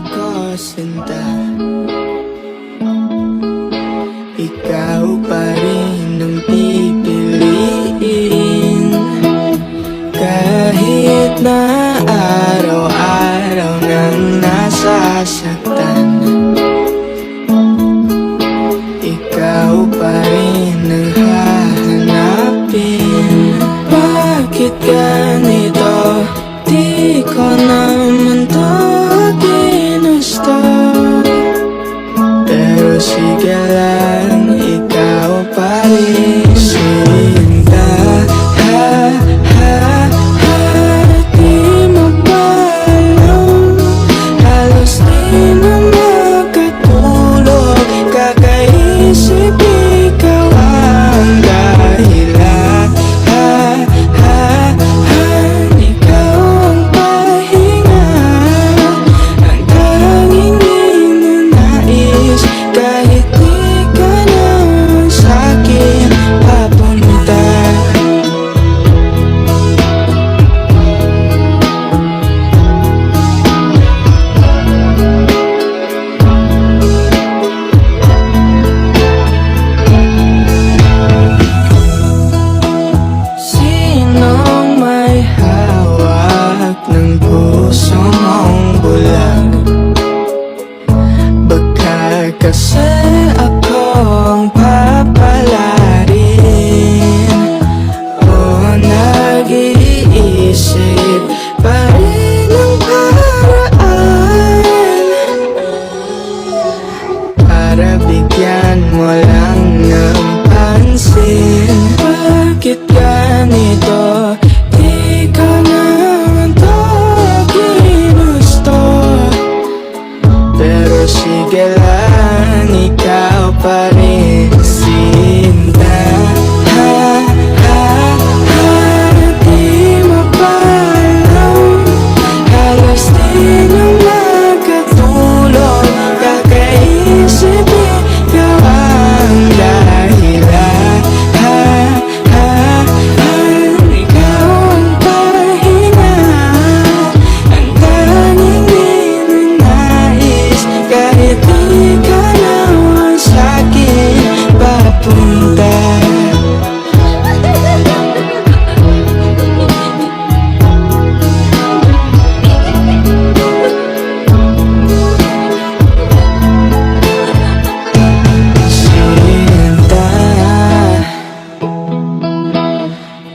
ko sinta, ikaw pa rin ang pipiliin. Kahit na araw-araw nang nasasaktan, ikaw pa rin ang hahanapin. Bakit ganito? Di ko naman to ginusto, pero sige lang, ikaw pa rin. Sinta, ha, ha, ha, di mo ba alam? Halos di na makatulog, kakaisip ikaw ang dahilan. Ha, ha, ha, ikaw ang pahinga, ang tanging ninanais. Kahit di ka naman sa'kin papunta, sinong may hawak ng puso mong bulag? Baka kasi ako ang papalarin, o nag-iisip pa rin ng paraan para bigyan mo lang ng pansin. Bakit ganito? Di ko naman to ginusto, pero sige lang, ikaw pa rin. Sinta, ha, ha, ha, di mo ba alam? Halos di na makatulog, kakaisip ikaw ang dahilan. Ha, ha, ha, ikaw ang pahinga, ang tanging ninanais. Kahit di ka naman sa'kin papunta, sinta,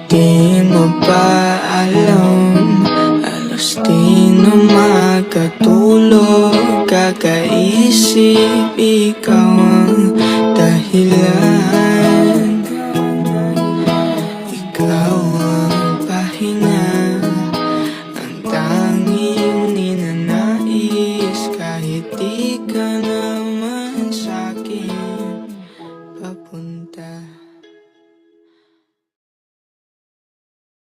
di mo ba alam? Halos di na makatulog, kakaisip ikaw ang dahilan.